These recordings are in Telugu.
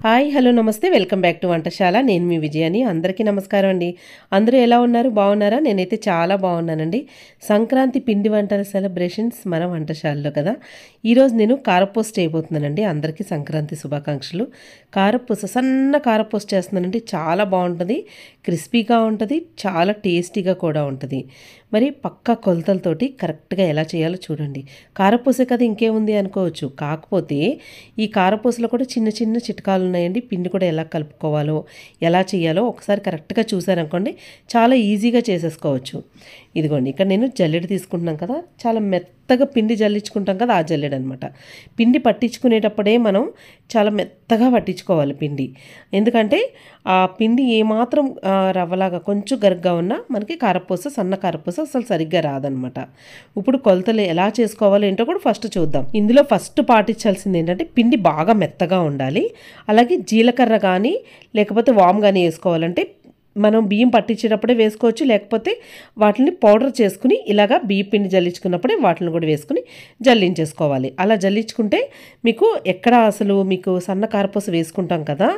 హాయ్ హలో నమస్తే వెల్కమ్ బ్యాక్ టు వంటశాల. నేను మీ విజయాని. అందరికీ నమస్కారం అండి. అందరూ ఎలా ఉన్నారు? బాగున్నారా? నేనైతే చాలా బాగున్నానండి. సంక్రాంతి పిండి వంటల సెలబ్రేషన్స్ మన వంటశాలలో కదా. ఈరోజు నేను కారపూస చేయబోతున్నానండి. అందరికీ సంక్రాంతి శుభాకాంక్షలు. కారపూస సన్న కారపూస చేస్తున్నానండి. చాలా బాగుంటుంది, క్రిస్పీగా ఉంటుంది, చాలా టేస్టీగా కూడా ఉంటుంది. మరి పక్కా కొలతలతోటి కరెక్ట్గా ఎలా చేయాలో చూడండి. కారపూస కదా ఇంకేముంది అనుకోవచ్చు, కాకపోతే ఈ కారపూసలో కూడా చిన్న చిన్న చిట్కాలు ఉన్నాయండి. పిండి కూడా ఎలా కలుపుకోవాలో ఎలా చేయాలో ఒకసారి కరెక్ట్గా చూసారనుకోండి, చాలా ఈజీగా చేసేసుకోవచ్చు. ఇదిగోండి, ఇక్కడ నేను జల్లెడ తీసుకుంటున్నాం కదా, చాలా మెత్తగా పిండి జల్లించుకుంటాం కదా, ఆ జల్లెడ అనమాట. పిండి పట్టించుకునేటప్పుడే మనం చాలా మెత్తగా పట్టించుకోవాలి పిండి. ఎందుకంటే ఆ పిండి ఏమాత్రం రవ్వలాగా కొంచెం గరుగ్గా ఉన్నా మనకి కారపూస, సన్న కారపూస అసలు సరిగ్గా రాదనమాట. ఇప్పుడు కొలతలు ఎలా చేసుకోవాలో ఏంటో కూడా ఫస్ట్ చూద్దాం. ఇందులో ఫస్ట్ పాటించాల్సింది ఏంటంటే పిండి బాగా మెత్తగా ఉండాలి. అలాగే జీలకర్ర కానీ లేకపోతే వామ్ కానీ వేసుకోవాలంటే మనం బియ్యం పట్టించేటప్పుడే వేసుకోవచ్చు, లేకపోతే వాటిని పౌడర్ చేసుకుని ఇలాగా బియ్యం పిండి జల్లించుకున్నప్పుడే వాటిని కూడా వేసుకుని జల్లించేసుకోవాలి. అలా జల్లించుకుంటే మీకు ఎక్కడ అసలు మీకు సన్న కారపూస వేసుకుంటాం కదా,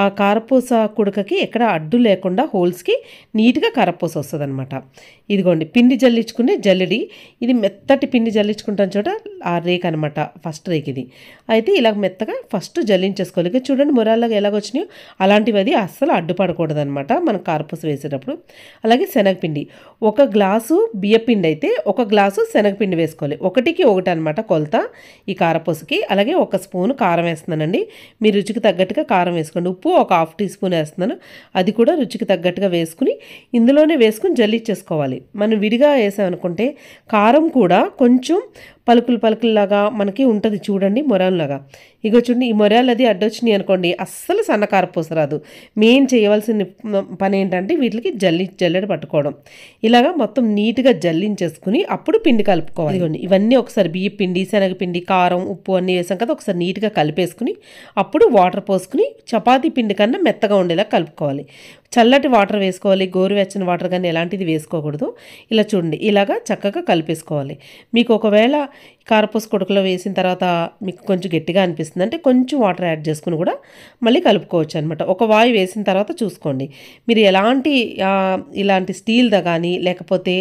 ఆ కారపూస కుడకకి ఎక్కడ అడ్డు లేకుండా హోల్స్కి నీట్గా కారపూస వస్తుంది అనమాట. ఇదిగోండి పిండి జల్లించుకునే జల్లెడి. ఇది మెత్తటి పిండి జల్లించుకుంటాం చూడ, ఆ రేక్ అనమాట, ఫస్ట్ రేక్ ఇది. అయితే ఇలా మెత్తగా ఫస్ట్ జల్లించేసుకోవాలి. ఇక చూడండి మురాల్లాగా ఎలాగొచ్చినాయో అలాంటివి అది అస్సలు అడ్డుపడకూడదు అనమాట మనం కారపూస వేసేటప్పుడు. అలాగే శనగపిండి, 1 గ్లాసు బియ్యపిండి అయితే 1 గ్లాసు శనగపిండి వేసుకోవాలి. 1కి 1 అనమాట కొలత ఈ కారపూసకి. అలాగే 1 స్పూను కారం వేస్తున్నానండి. మీ రుచికి తగ్గట్టుగా కారం వేసుకోండి. ఉప్పు 1 హాఫ్ టీ స్పూన్ వేస్తున్నాను, అది కూడా రుచికి తగ్గట్టుగా వేసుకుని ఇందులోనే వేసుకుని జల్లించేసుకోవాలి. మనం విడిగా వేసామనుకుంటే కారం కూడా కొంచెం పలుకులాగా మనకి ఉంటుంది చూడండి, మొరాల్లాగా. ఇగో చూడండి, ఈ మొరాలు అది అడ్డొచ్చినాయి అనుకోండి అస్సలు సన్న కారపూస రాదు. మెయిన్ చేయవలసిన పని ఏంటంటే వీటికి జల్లెడ పట్టుకోవడం. ఇలాగా మొత్తం నీట్గా జల్లించేసుకుని అప్పుడు పిండి కలుపుకోవాలి. ఇదిగోండి, ఇవన్నీ ఒకసారి బియ్య పిండి, శనగపిండి, కారం, ఉప్పు అన్నీ వేసాం కదా, ఒకసారి నీట్గా కలిపేసుకుని అప్పుడు వాటర్ పోసుకుని చపాతీ పిండి కన్నా మెత్తగా ఉండేలా కలుపుకోవాలి. చల్లటి వాటర్ వేసుకోవాలి, గోరువెచ్చని వాటర్ కానీ ఎలాంటిది వేసుకోకూడదు. ఇలా చూడండి, ఇలాగా చక్కగా కలిపేసుకోవాలి. మీకు ఒకవేళ కారపూస కొడుకులో వేసిన తర్వాత మీకు కొంచెం గట్టిగా అనిపిస్తుంది అంటే కొంచెం వాటర్ యాడ్ చేసుకుని కూడా మళ్ళీ కలుపుకోవచ్చు అనమాట. ఒక వాయి వేసిన తర్వాత చూసుకోండి. మీరు ఇలాంటి స్టీల్దా కానీ లేకపోతే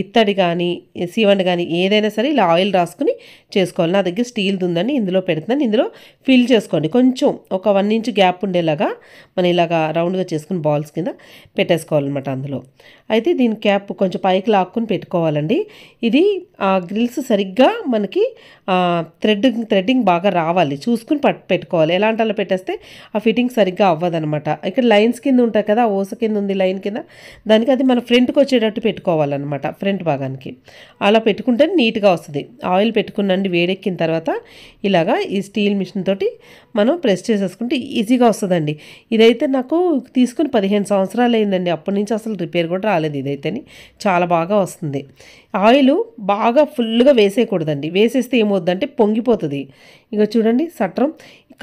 ఇత్తడి కానీ సీవండి కానీ ఏదైనా సరే ఇలా ఆయిల్ రాసుకుని చేసుకోవాలి. నా దగ్గర స్టీల్ది ఉందండి, ఇందులో పెడుతున్నాను. ఇందులో ఫిల్ చేసుకోండి. కొంచెం ఒక 1 ఇంచ్ గ్యాప్ ఉండేలాగా మనం ఇలాగా రౌండ్గా చేసుకుని బాల్స్ కింద పెట్టేసుకోవాలన్నమాట అందులో. అయితే దీని క్యాప్ కొంచెం పైకి లాక్కుని పెట్టుకోవాలండి. ఇది గ్రిల్స్ సరిగ్గా మనకి థ్రెడ్డింగ్ బాగా రావాలి, చూసుకుని పెట్టుకోవాలి. ఎలాంటి అలా పెట్టేస్తే ఆ ఫిట్టింగ్ సరిగ్గా అవ్వదనమాట. ఇక్కడ లైన్స్ కింద ఉంటాయి కదా, ఓస కింద ఉంది లైన్ కింద, దానికి అది మన ఫ్రంట్కి వచ్చేటట్టు పెట్టుకోవాలన్నమాట, ఫ్రంట్ భాగానికి. అలా పెట్టుకుంటే నీట్గా వస్తుంది. ఆయిల్ పెట్టుకునండి, వేడెక్కిన తర్వాత ఇలాగా ఈ స్టీల్ మిషన్ తోటి మనం ప్రెస్ చేసేసుకుంటే ఈజీగా వస్తుందండి. ఇదైతే నాకు తీసుకుని 15 సంవత్సరాలు అయిందండి, అప్పటి నుంచి అసలు రిపేర్ కూడా రాలేదు. ఇదైతేని చాలా బాగా వస్తుంది. ఆయిల్ బాగా ఫుల్గా వేసేయకూడదండి, వేసేస్తే ఏమవుద్దంటే పొంగిపోతుంది. ఇక చూడండి, సట్రం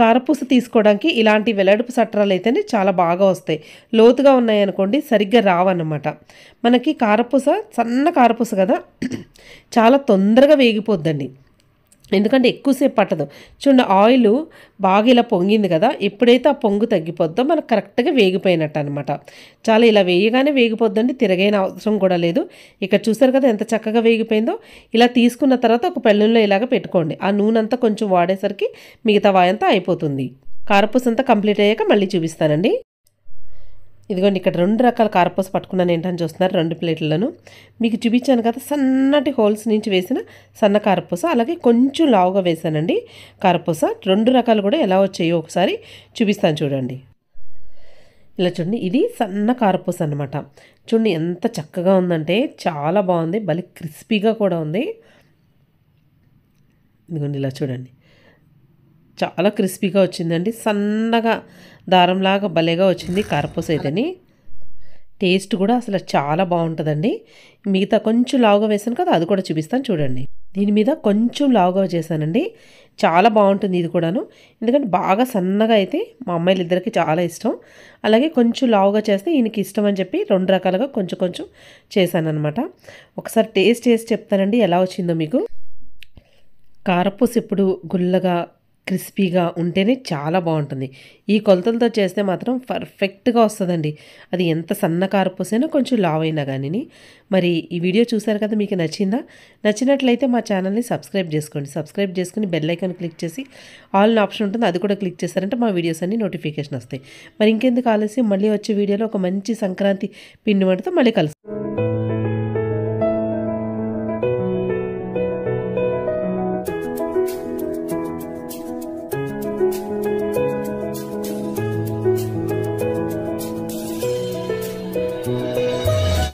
కారపూస తీసుకోవడానికి ఇలాంటి వెడల్పు సట్రాలు అయితేనే చాలా బాగా వస్తాయి. లోతుగా ఉన్నాయనుకోండి సరిగ్గా రావన్నమాట. మనకి కారపూస సన్న కారపూస కదా, చాలా తొందరగా వేగిపోద్దండి, ఎందుకంటే ఎక్కువసేపు పట్టదు. చూడండి, ఆయిల్ బాగా ఇలా పొంగింది కదా, ఎప్పుడైతే ఆ పొంగు తగ్గిపోద్దో మనకు కరెక్ట్గా వేగిపోయినట్టు అనమాట. చాలా ఇలా వేయగానే వేగిపోద్దండి, తిరగైన అవసరం కూడా లేదు. ఇక్కడ చూసారు కదా ఎంత చక్కగా వేగిపోయిందో. ఇలా తీసుకున్న తర్వాత ఒక పెళ్ళంలో ఇలాగ పెట్టుకోండి. ఆ నూనె అంతా కొంచెం వాడేసరికి మిగతా వాయంతా అయిపోతుంది. కారపూస అంతా కంప్లీట్ అయ్యాక మళ్ళీ చూపిస్తానండి. ఇదిగోండి, ఇక్కడ 2 రకాల కారపూస పట్టుకున్నాను ఏంటని చూస్తున్నారు, 2 ప్లేట్లను మీకు చూపించాను కదా. సన్నటి హోల్స్ నుంచి వేసిన సన్న కారపూస, అలాగే కొంచెం లావుగా వేసానండి కారపూస. 2 రకాలు కూడా ఎలా వచ్చాయో ఒకసారి చూపిస్తాను చూడండి. ఇలా చూడండి, ఇది సన్న కారపూస అనమాట. చూడండి ఎంత చక్కగా ఉందంటే చాలా బాగుంది, భలే క్రిస్పీగా కూడా ఉంది. ఇదిగోండి ఇలా చూడండి, చాలా క్రిస్పీగా వచ్చిందండి, సన్నగా దారంలాగా భలేగా వచ్చింది కారపూస అయితేని. టేస్ట్ కూడా అసలు చాలా బాగుంటుందండి. మిగతా కొంచెం లావుగా వేసాను కదా, అది కూడా చూపిస్తాను చూడండి. దీని మీద కొంచెం లావుగా చేశానండి, చాలా బాగుంటుంది ఇది కూడాను. ఎందుకంటే బాగా సన్నగా అయితే మా అమ్మాయిలు ఇద్దరికి చాలా ఇష్టం, అలాగే కొంచెం లావుగా చేస్తే ఈయనకి ఇష్టం అని చెప్పి 2 రకాలుగా కొంచెం కొంచెం చేశాను అనమాట. ఒకసారి టేస్ట్ చేసి చెప్తానండి ఎలా వచ్చిందో మీకు. కారపూస ఎప్పుడు గుల్లగా క్రిస్పీగా ఉంటేనే చాలా బాగుంటుంది. ఈ కొలతలతో చేస్తే మాత్రం పర్ఫెక్ట్‌గా వస్తదండి. అది ఎంత సన్న కారపూసైనా కొంచెం లావైనా గానిని. మరి ఈ వీడియో చూసారు కదా! మీకు నచ్చిందా? నచ్చినట్లయితే మా ఛానల్‌ని సబ్స్క్రైబ్ చేసుకోండి. సబ్స్క్రైబ్ చేసుకొని బెల్ ఐకాన్ క్లిక్ చేసి ఆల్ అనే ఆప్షన్ ఉంటుంది. అది కూడా క్లిక్ చేశారంటే మా వీడియోస్ అన్నీ నోటిఫికేషన్ వస్తాయి. మరి ఇంకెందుకు ఆలస్యం, మళ్ళీ వచ్చే వీడియోలో ఒక మంచి సంక్రాంతి పిండి వంటతో మళ్ళీ కలుస్తాం.